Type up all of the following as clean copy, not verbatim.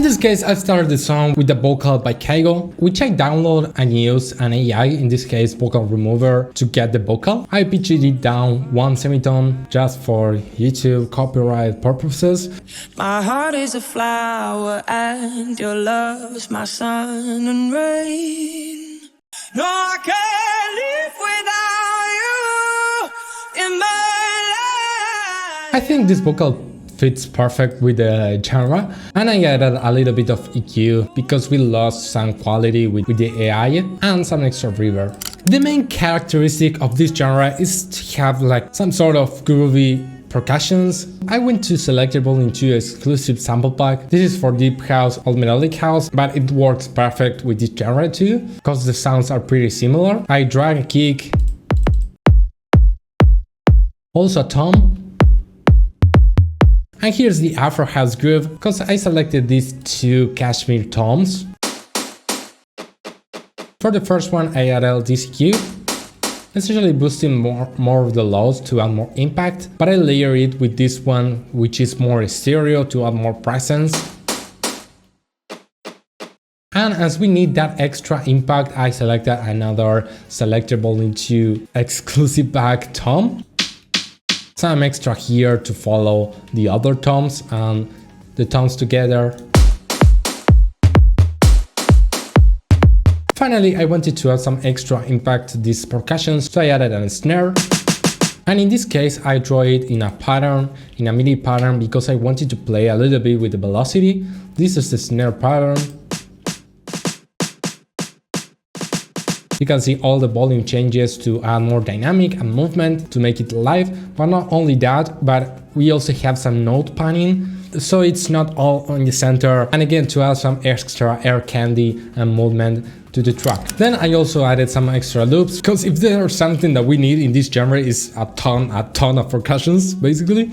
In this case, I started the song with the vocal by Keigo, which I download and use an AI, in this case vocal remover, to get the vocal. I pitched it down 1 semitone just for YouTube copyright purposes. My heart is a flower and your love is my sun and rain. No, I can't live without you in my life. I think this vocal fits perfect with the genre, and I added a little bit of EQ because we lost some quality with the AI and some extra reverb. The main characteristic of this genre is to have like some sort of groovy percussions. I went to Selectable into exclusive sample pack. This is for deep house or melodic house, but it works perfect with this genre too because the sounds are pretty similar. I drag a kick, also a tom. And here's the Afro House groove, because I selected these 2 cashmere toms. For the first one, I added this EQ, essentially boosting more of the lows to add more impact, but I layer it with this one, which is more stereo to add more presence. And as we need that extra impact, I selected another selectable into exclusive pack tom. Some extra here to follow the other toms and the toms together. Finally, I wanted to add some extra impact to this percussion, so I added a snare. And in this case, I draw it in a pattern, in a MIDI pattern, because I wanted to play a little bit with the velocity. This is the snare pattern. You can see all the volume changes to add more dynamic and movement to make it live, but not only that, but we also have some note panning, so it's not all on the center, and again to add some extra air candy and movement to the track. Then I also added some extra loops, because if there's something that we need in this genre is a ton of percussions basically.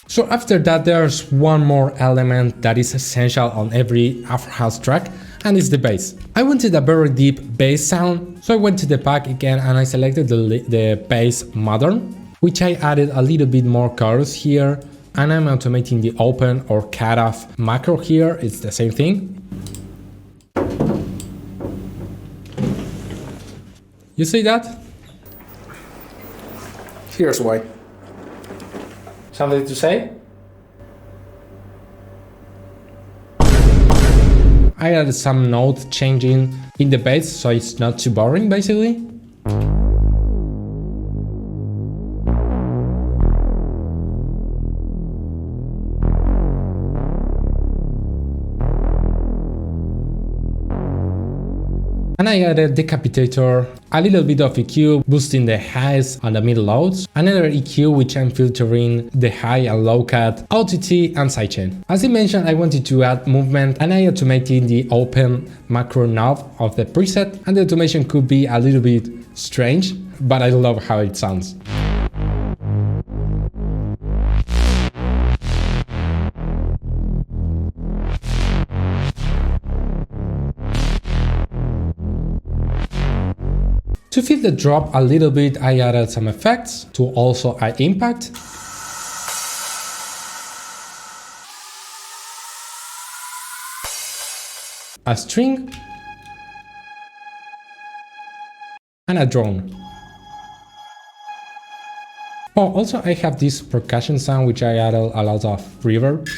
So after that, there's one more element that is essential on every Afro House track, and it's the bass. I wanted a very deep bass sound, so I went to the pack again and I selected the bass modern, which I added a little bit more chorus here, and I'm automating the open or cut off macro here, it's the same thing. You see that? Here's why. Something to say? I added some note changing in the bass, so it's not too boring basically. And I added decapitator, a little bit of EQ, boosting the highs and the mid lows, another EQ which I'm filtering the high and low cut, OTT and sidechain. As I mentioned, I wanted to add movement, and I automated the open macro knob of the preset, and the automation could be a little bit strange, but I love how it sounds. To feel the drop a little bit, I added some effects to also add impact. A string and a drone. Oh, also I have this percussion sound which I added a lot of reverb.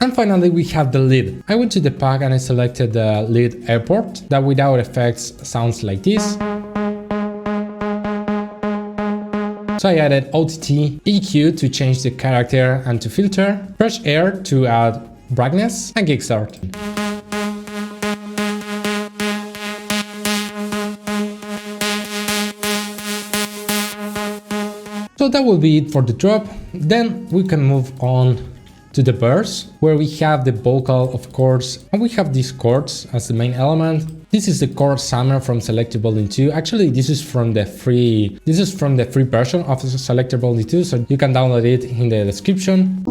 And finally we have the lead. I went to the pack and I selected the lead airport that without effects sounds like this. So I added OTT, EQ to change the character and to filter, fresh air to add brightness, and kickstart. So that will be it for the drop. Then we can move on to the verse, where we have the vocal, of course, and we have these chords as the main element. This is the chord summer from Selectable in 2. Actually, this is from the free version of Selectable in 2, so you can download it in the description.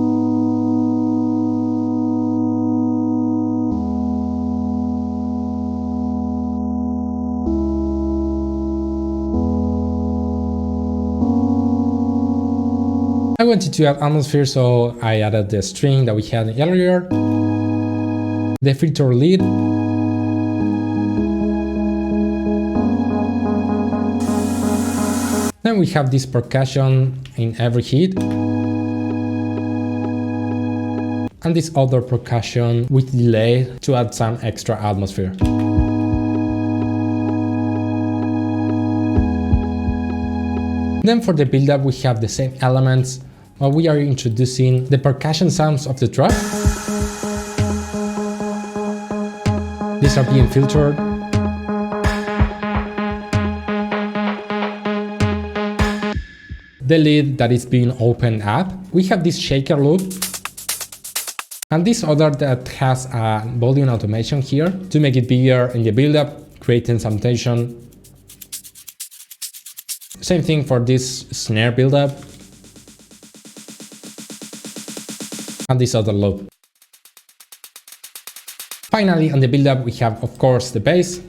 I wanted to add atmosphere, so I added the string that we had earlier, the filter lead, then we have this percussion in every hit, and this other percussion with delay to add some extra atmosphere. Then for the build-up we have the same elements, but we are introducing the percussion sounds of the drop. These are being filtered. The lead that is being opened up. We have this shaker loop. And this other that has a volume automation here to make it bigger in the build-up, creating some tension. Same thing for this snare build-up and this other loop. Finally, on the build-up we have of course the bass,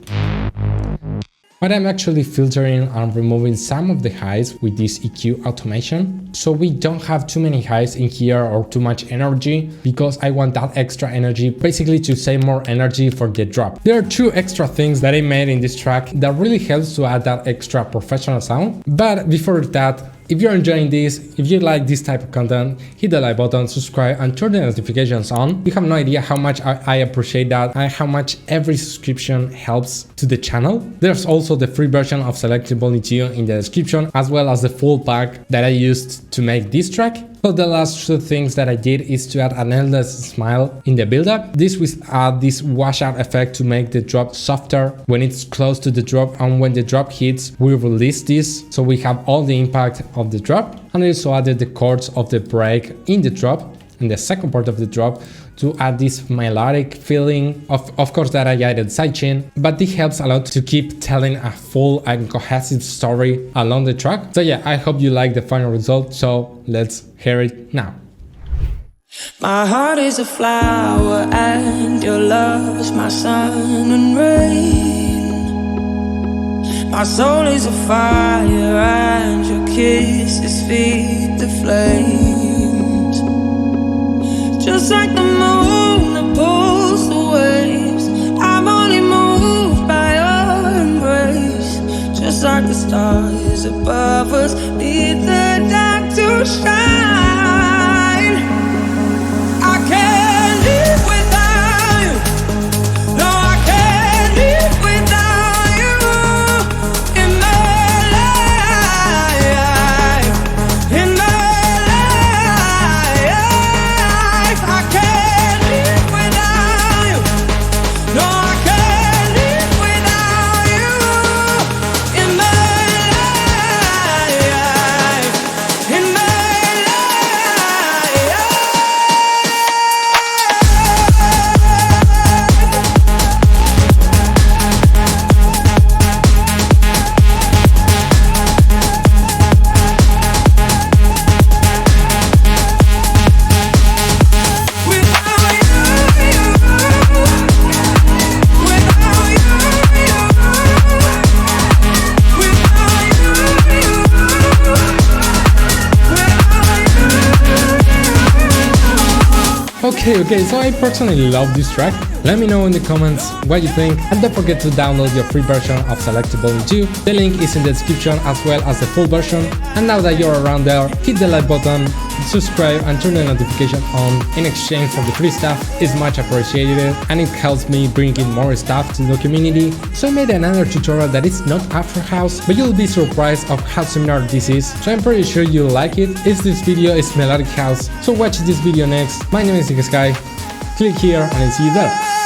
but I'm actually filtering and removing some of the highs with this EQ automation, so we don't have too many highs in here or too much energy, because I want that extra energy basically to save more energy for the drop. There are two extra things that I made in this track that really helps to add that extra professional sound, but before that, if you're enjoying this, if you like this type of content, hit the like button, subscribe and turn the notifications on. You have no idea how much I appreciate that and how much every subscription helps to the channel. There's also the free version of Selective Volume 2 in the description, as well as the full pack that I used to make this track. So the last two things that I did is to add an endless smile in the build-up. This will add this washout effect to make the drop softer when it's close to the drop, and when the drop hits, we release this, so we have all the impact of the drop. And I also added the chords of the break in the drop, in the second part of the drop, to add this melodic feeling. Of course that I added sidechain, but this helps a lot to keep telling a full and cohesive story along the track. So yeah, I hope you like the final result, so let's hear it now. My heart is a flower and your love is my sun and rain. My soul is a fire and your kisses feed the flames. Just like the moon that pulls the waves, I'm only moved by your embrace. Just like the stars above us need the dark to shine. I can't live without you. No, I can't live without you in my life. In my life, I can't live without you. No, I can't live without you in my life. In my Okay, so I personally love this track. Let me know in the comments what you think, and don't forget to download your free version of Selective Volume 2. The link is in the description, as well as the full version. And now that you're around there, hit the like button, subscribe and turn the notification on. In exchange for the free stuff, it's much appreciated and it helps me bringing more stuff to the community. So I made another tutorial that is not Afro House, but you'll be surprised of how similar this is, so I'm pretty sure you'll like it. This video is Melodic House, so watch this video next. My name is Sky. Click here and I'll see you there.